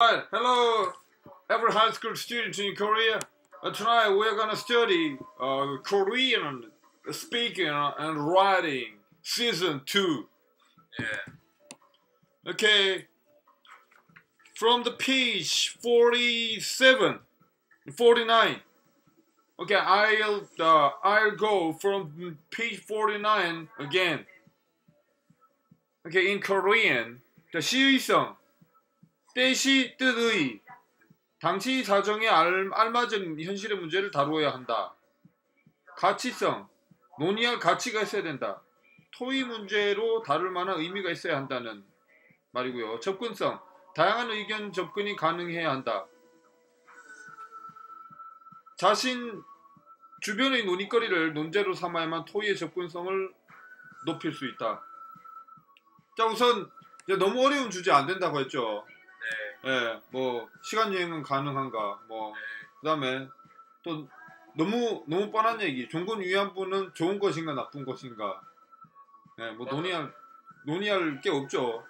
Alright, hello, every high school student in Korea. Tonight we're gonna study Korean speaking and writing season 2. Yeah. Okay, from the page 47, 49. Okay, I'll go from page 49 again. Okay, in Korean, the 시의성, 때시 뜻의, 당시 사정에 알맞은 현실의 문제를 다루어야 한다. 가치성, 논의할 가치가 있어야 된다. 토의 문제로 다룰 만한 의미가 있어야 한다는 말이고요. 접근성, 다양한 의견 접근이 가능해야 한다. 자신 주변의 논의거리를 논제로 삼아야만 토의의 접근성을 높일 수 있다. 자, 우선 너무 어려운 주제 안 된다고 했죠. 네. 예, 뭐 시간 여행은 가능한가, 뭐 네. 그다음에 또 너무 뻔한 얘기. 종군 위안부는 좋은 것인가 나쁜 것인가. 예, 뭐 논의할 게 없죠.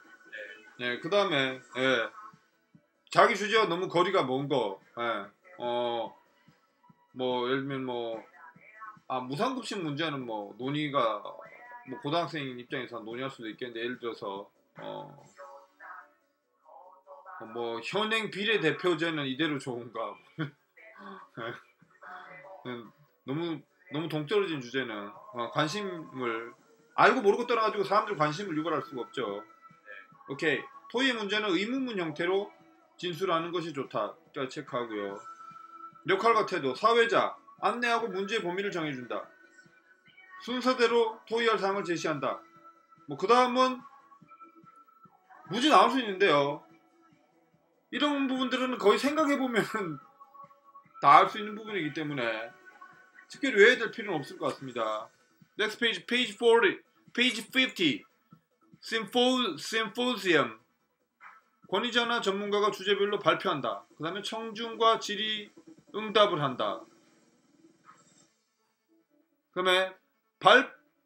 네. 예, 그다음에 예, 자기 주제와 너무 거리가 먼 거. 예, 뭐 예를 들면 무상급식 문제는 뭐 논의가 뭐 고등학생 입장에서 논의할 수도 있겠는데, 예를 들어서 뭐 현행 비례대표제는 이대로 좋은가. 너무 동떨어진 주제는 관심을 알고 모르고 떠나가지고 사람들 관심을 유발할 수가 없죠. 오케이, 토의 문제는 의문문 형태로 진술하는 것이 좋다. 체크하고요. 역할과 태도, 사회자, 안내하고 문제의 범위를 정해준다. 순서대로 토의할 사항을 제시한다. 뭐 그 다음은 무지 나올 수 있는데요. 이런 부분들은 거의 생각해보면 다 알 수 있는 부분이기 때문에 특별히 외워야 될 필요는 없을 것 같습니다. Next page, page 40, page 50. Symposium. 권위자나 전문가가 주제별로 발표한다. 그 다음에 청중과 질의응답을 한다. 그 다음에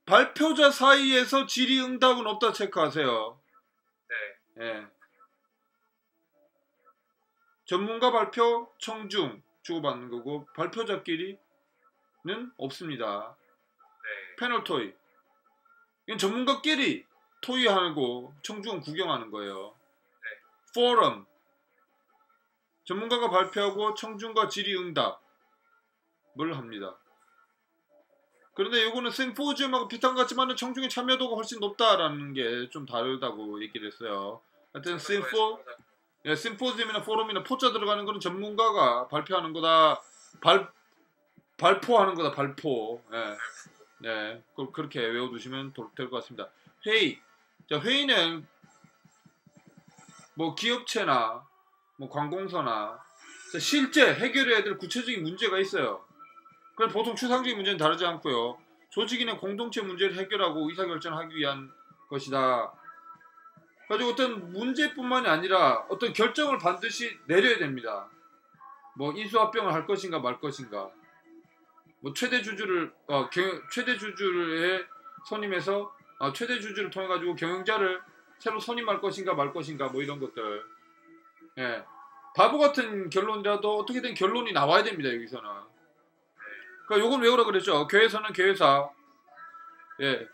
발표자 사이에서 질의응답은 없다 체크하세요. 네. 예. 전문가 발표, 청중 주고받는 거고, 발표자끼리는 없습니다. 네. 패널 토의. 이건 전문가끼리 토의하고 청중은 구경하는 거예요. 네. 포럼. 전문가가 발표하고 청중과 질의응답을 합니다. 그런데 이거는 심포지엄하고 비슷한 것 같지만 청중의 참여도가 훨씬 높다라는 게 좀 다르다고 얘기를 했어요. 하여튼 심포지엄이나 포럼이나 포자 들어가는 거는 전문가가 발표하는 거다. 발포하는 거다. 발포. 예. 네, 그렇게 외워두시면 될 것 같습니다. 회의. 자, 회의는 뭐 기업체나 뭐 관공서나 실제 해결해야 될 구체적인 문제가 있어요. 그럼 보통 추상적인 문제는 다르지 않고요. 조직이나 공동체 문제를 해결하고 의사결정하기 위한 것이다. 가지고 어떤 문제뿐만이 아니라 어떤 결정을 반드시 내려야 됩니다. 뭐 인수합병을 할 것인가 말 것인가. 뭐 최대 주주를 선임해서 최대 주주를 통해 가지고 경영자를 새로 선임할 것인가 말 것인가, 뭐 이런 것들. 예. 바보 같은 결론이라도 어떻게든 결론이 나와야 됩니다, 여기서는. 그러니까 요건 외우라 그랬죠. 교회에서는 교회사. 예.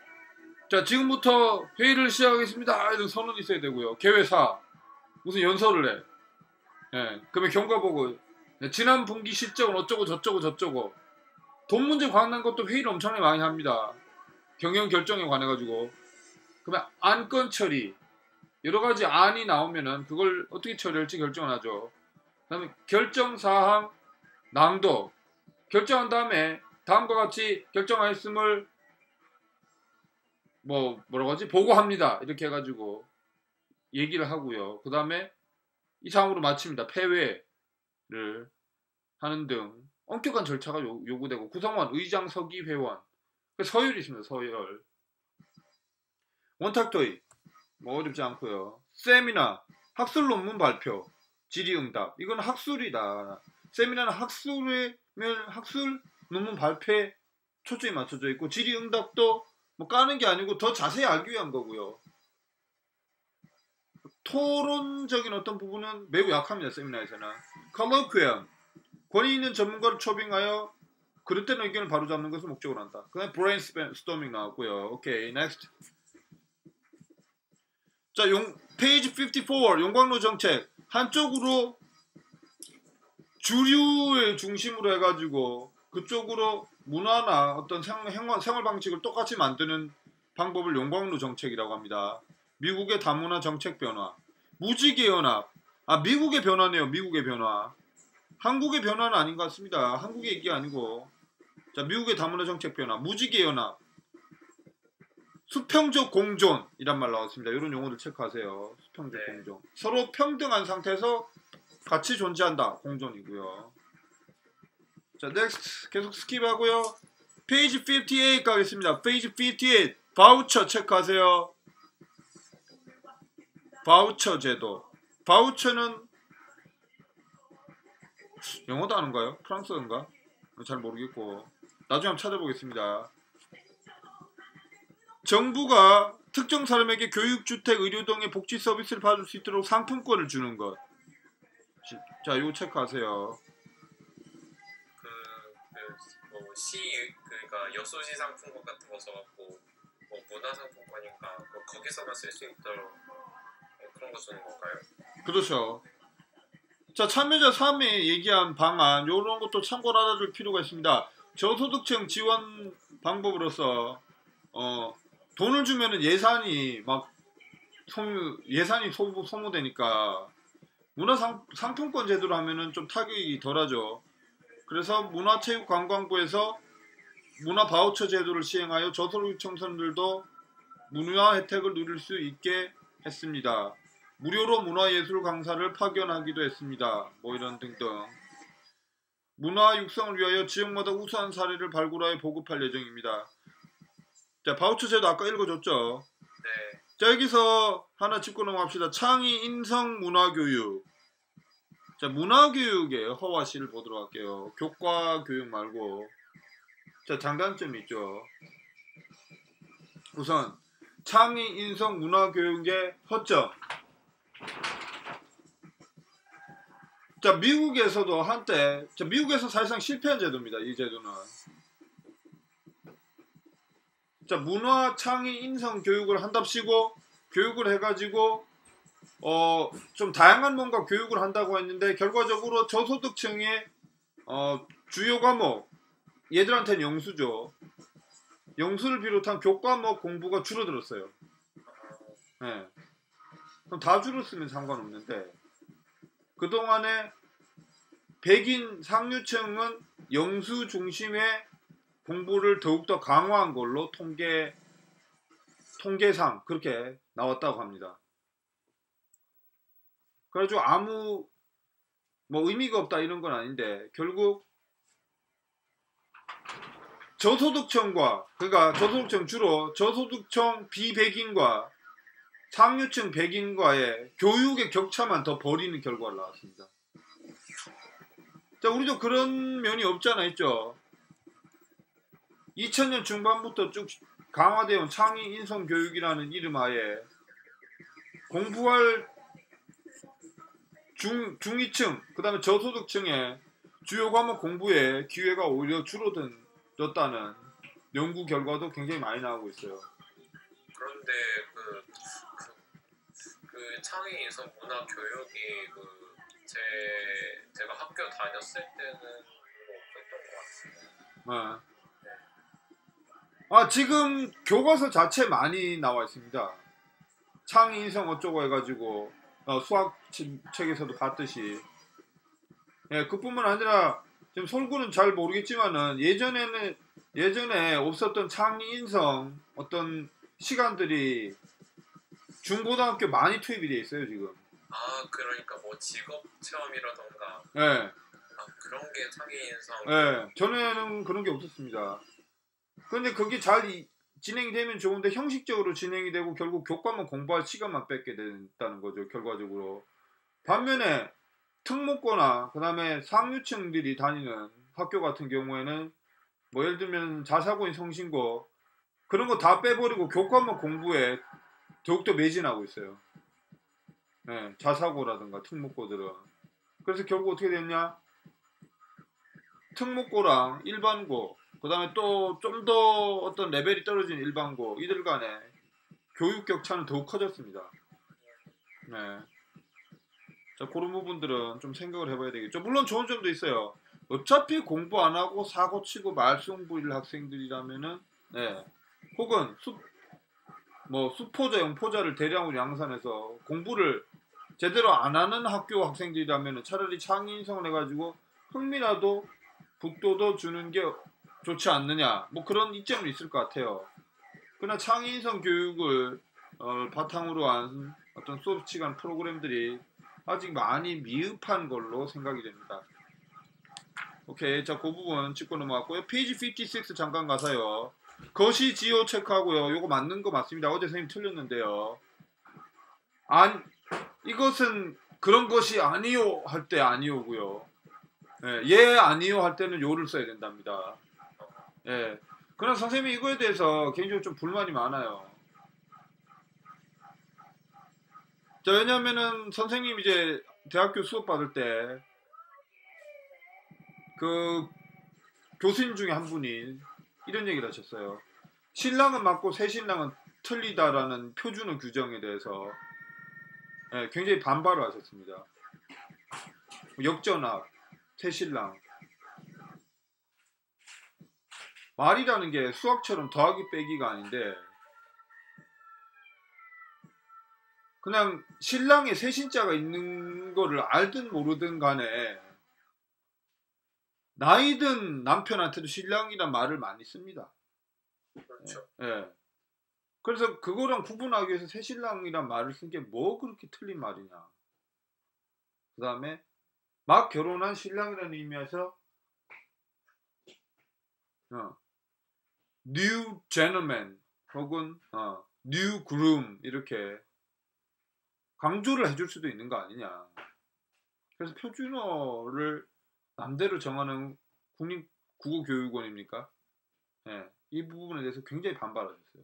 자, 지금부터 회의를 시작하겠습니다. 이런 선언이 있어야 되고요. 교회사 무슨 연설을 해. 예. 그러면 경과 보고 지난 분기 실적은 어쩌고 저쩌고. 돈 문제 관한 것도 회의를 엄청나게 많이 합니다. 경영 결정에 관해 가지고. 그러면 안건 처리. 여러 가지 안이 나오면은 그걸 어떻게 처리할지 결정을 하죠. 그다음에 결정 사항 낭독. 결정한 다음에 다음과 같이 결정하였음을 뭐라고 하지? 보고합니다. 이렇게 해가지고 얘기를 하고요. 그 다음에 이상으로 마칩니다. 폐회를 하는 등 엄격한 절차가 요구되고, 구성원, 의장, 서기, 회원. 서열이 있습니다. 서열. 원탁토의. 뭐 어렵지 않고요. 세미나, 학술 논문 발표, 질의응답. 이건 학술이다. 세미나는 학술 논문 발표에 초점이 맞춰져 있고, 질의응답도 뭐 까는 게 아니고 더 자세히 알기 위한 거고요. 토론적인 어떤 부분은 매우 약합니다. 세미나에서는. colloquium, 권위 있는 전문가를 초빙하여 그릇된 의견을 바로잡는 것을 목적으로 한다. 그다음에 brainstorming 나왔고요. 오케이, next. 자, 페이지 54, 용광로 정책. 한쪽으로 주류의 중심으로 해가지고 그쪽으로 문화나 어떤 생활 방식을 똑같이 만드는 방법을 용광로 정책이라고 합니다. 미국의 다문화 정책 변화, 무지개 연합. 아, 미국의 변화네요. 미국의 변화. 한국의 변화는 아닌 것 같습니다. 한국의 얘기가 아니고. 자, 미국의 다문화 정책 변화, 무지개 연합, 수평적 공존이란 말 나왔습니다. 이런 용어들 체크하세요. 수평적 네. 공존. 서로 평등한 상태에서 같이 존재한다. 공존이고요. 자, next. 계속 스킵하고요. 페이지 58 가겠습니다. 페이지 58. 바우처 체크하세요. 바우처 제도. 바우처는 영어도 아는가요? 프랑스어인가? 잘 모르겠고. 나중에 한번 찾아보겠습니다. 정부가 특정 사람에게 교육, 주택, 의료 등의 복지 서비스를 받을 수 있도록 상품권을 주는 것. 자, 이거 체크하세요. 그러니까 여소시 상품권 같은 거 써갖고 뭐 문화 상품권인가 거기서만 쓸 수 있도록 그런 거 주는 건가요? 그렇죠. 자, 참여자 3이 얘기한 방안, 이런 것도 참고를 알아둘 필요가 있습니다. 저소득층 지원 방법으로서 돈을 주면은 예산이 막 소모되니까 문화상품권 제도로 하면은 좀 타격이 덜하죠. 그래서 문화체육관광부에서 문화 바우처 제도를 시행하여 저소득 청소년들도 문화 혜택을 누릴 수 있게 했습니다. 무료로 문화예술 강사를 파견하기도 했습니다. 뭐 이런 등등. 문화 육성을 위하여 지역마다 우수한 사례를 발굴하여 보급할 예정입니다. 자, 바우처 제도 아까 읽어줬죠? 네. 자, 여기서 하나 짚고 넘어갑시다. 창의 인성 문화교육. 자, 문화교육의 허와시를 보도록 할게요. 교과 교육 말고. 자, 장단점이 있죠. 우선 창의 인성 문화교육의 허점. 자, 미국에서도 한때, 자, 미국에서 사실상 실패한 제도입니다. 이 제도는. 자, 문화 창의 인성 교육을 한답시고 교육을 해가지고 좀 다양한 뭔가 교육을 한다고 했는데 결과적으로 저소득층의 주요 과목, 얘들한테는 영수죠. 영수를 비롯한 교과목 공부가 줄어들었어요. 네. 그럼 다 줄었으면 상관없는데 그동안에 백인 상류층은 영수 중심의 공부를 더욱더 강화한 걸로 통계상 그렇게 나왔다고 합니다. 그래가지고 아무 뭐 의미가 없다 이런 건 아닌데 결국 저소득층과 그러니까 저소득층 주로 저소득층 비백인과 상류층 백인과의 교육의 격차만 더 벌이는 결과가 나왔습니다. 자, 우리도 그런 면이 없잖아 있죠. 2000년 중반부터 쭉 강화되어 온 창의 인성 교육이라는 이름 하에 공부할 중위층 그 다음에 저소득층의 주요 과목 공부에 기회가 오히려 줄어들었다는 연구 결과도 굉장히 많이 나오고 있어요. 그런데 그 창의 인성 문화 교육이 제가 학교 다녔을 때는 없었던 것 같습니다. 네. 지금 교과서 자체 많이 나와 있습니다. 창의 인성 어쩌고 해가지고 수학 책에서도 봤듯이 그뿐만 아니라 지금 솔구는 잘 모르겠지만은 예전에 없었던 창의 인성 어떤 시간들이 중고등학교 많이 투입이 돼 있어요 지금. 그러니까 뭐 직업 체험이라던가. 네. 그런 게 창의 인성. 네. 전에는 그런 게 없었습니다. 그런데 그게 잘 진행이 되면 좋은데 형식적으로 진행이 되고 결국 교과만 공부할 시간만 뺏게 된다는 거죠 결과적으로. 반면에 특목고나 그 다음에 상류층들이 다니는 학교 같은 경우에는 뭐 예를 들면 자사고인 성신고 그런 거 다 빼버리고 교과만 공부에 더욱더 매진하고 있어요. 예, 자사고라든가 특목고들은. 그래서 결국 어떻게 됐냐? 특목고랑 일반고, 그 다음에 또 좀 더 어떤 레벨이 떨어진 일반고, 이들 간의 교육 격차는 더욱 커졌습니다. 네. 자, 그런 부분들은 좀 생각을 해봐야 되겠죠. 물론 좋은 점도 있어요. 어차피 공부 안 하고 사고 치고 말썽부릴 학생들이라면은, 네. 혹은 수포자, 영포자를 대량으로 양산해서 공부를 제대로 안 하는 학교 학생들이라면은 차라리 창의인성을 해가지고 흥미라도 북돋워 주는 게 좋지 않느냐. 뭐 그런 이점은 있을 것 같아요. 그러나 창의인성 교육을 바탕으로 한 어떤 수업 시간 프로그램들이 아직 많이 미흡한 걸로 생각이 됩니다. 오케이, 자, 그 부분 짚고 넘어갔고요. 페이지 56 잠깐 가서요. 것이 지오 체크하고요. 요거 맞는 거 맞습니다. 어제 선생님 틀렸는데요. 이것은 그런 것이 아니요 할 때 아니오고요. 예 아니요 할 때는 요를 써야 된답니다. 예. 그러나 선생님이 이거에 대해서 개인적으로 좀 불만이 많아요. 자, 왜냐면은 선생님 이제 대학교 수업 받을 때 그 교수님 중에 한 분이 이런 얘기를 하셨어요. 신랑은 맞고 새신랑은 틀리다라는 표준어 규정에 대해서 굉장히 반발을 하셨습니다. 역전압, 새신랑. 말이라는 게 수학처럼 더하기 빼기가 아닌데 그냥 신랑에 새신자가 있는 거를 알든 모르든 간에 나이든 남편한테도 신랑이란 말을 많이 씁니다. 그렇죠. 예. 그래서 그거랑 구분하기 위해서 새신랑이란 말을 쓴 게 뭐 그렇게 틀린 말이냐. 그 다음에 막 결혼한 신랑이라는 의미에서 new gentleman 혹은 new groom 이렇게 강조를 해줄 수도 있는 거 아니냐. 그래서 표준어를 남대로 정하는 국립국어교육원입니까? 예, 이 부분에 대해서 굉장히 반발하셨어요.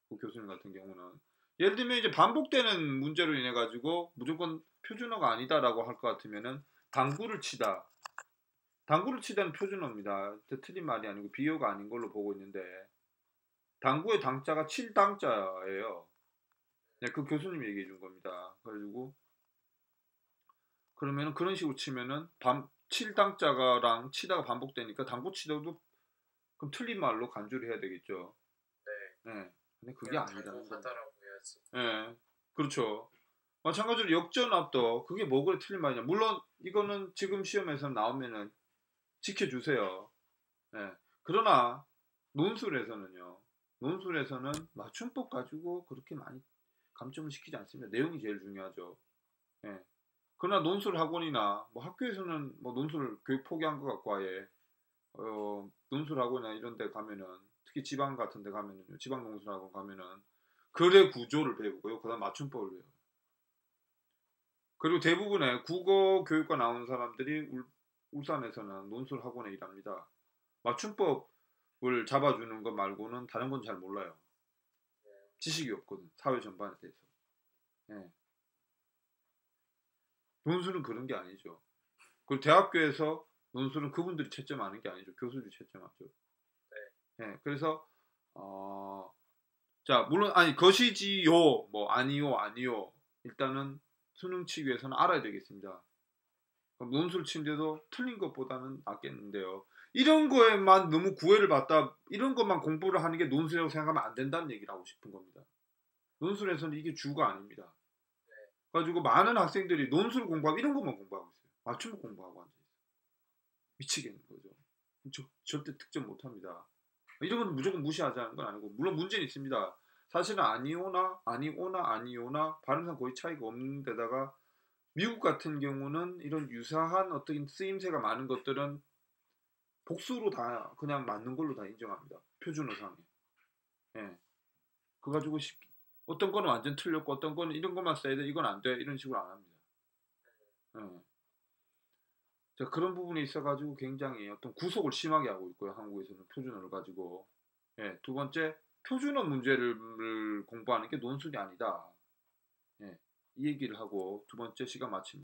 그 교수님 같은 경우는. 예를 들면 이제 반복되는 문제로 인해 가지고 무조건 표준어가 아니다라고 할 것 같으면은 당구를 치다. 당구를 치다는 표준어입니다. 틀린 말이 아니고 비유가 아닌 걸로 보고 있는데 당구의 당자가 7당자예요. 네, 그 교수님이 얘기해 준 겁니다. 그래가지고 그러면은 그런 식으로 치면은 7당자가랑 치다가 반복되니까 당구 치다도 그럼 틀린 말로 간주를 해야 되겠죠. 네. 네. 근데 그게 아니라는 거. 하다라고 해야지. 네. 그렇죠. 마찬가지로 역전압도 그게 뭐 그래 틀린 말이냐. 물론 이거는 지금 시험에서 나오면은 지켜주세요. 네. 그러나 논술에서는요. 논술에서는 맞춤법 가지고 그렇게 많이 감점을 시키지 않습니다. 내용이 제일 중요하죠. 네. 그러나 논술 학원이나 뭐 학교에서는 뭐 논술 교육 포기한 것 같고 아예 논술 학원이나 이런 데 가면은 특히 지방 같은 데 가면은요. 지방 논술 학원 가면은 글의 구조를 배우고요. 그다음 맞춤법을 배워요. 그리고 대부분의 국어 교육과 나오는 사람들이 울산에서는 논술 학원에 일합니다. 맞춤법을 잡아주는 것 말고는 다른 건 잘 몰라요. 지식이 없거든. 사회 전반에 대해서. 예. 논술은 그런 게 아니죠. 그리고 대학교에서 논술은 그분들이 채점하는 게 아니죠. 교수들이 채점하죠. 예. 그래서 자 물론 아니 것이지요 뭐 아니요 아니요 일단은 수능 치기 위해서는 알아야 되겠습니다. 그럼 논술 치는데도 틀린 것보다는 낫겠는데요. 이런 거에만 너무 구애를 받다 이런 것만 공부를 하는 게 논술이라고 생각하면 안 된다는 얘기를 하고 싶은 겁니다. 논술에서는 이게 주가 아닙니다. 가지고 많은 학생들이 논술 공부하고 이런 것만 공부하고 있어요. 맞춤법 공부하고 앉아 있어요. 미치겠는 거죠. 절대 득점 못합니다. 이런 건 무조건 무시하자는 건 아니고 물론 문제는 있습니다. 사실은 아니오나 발음상 거의 차이가 없는 데다가 미국 같은 경우는 이런 유사한 어떤 쓰임새가 많은 것들은 복수로 다 그냥 맞는 걸로 다 인정합니다. 표준어상에. 예. 그거 가지고 어떤 거는 완전 틀렸고 어떤 거는 이런 것만 써야 돼 이건 안 돼 이런 식으로 안 합니다. 예. 자, 그런 부분에 있어가지고 굉장히 어떤 구속을 심하게 하고 있고요. 한국에서는 표준어를 가지고. 예. 두 번째 표준어 문제를 공부하는 게 논술이 아니다. 예. 이 얘기를 하고 두 번째 시간 마칩니다.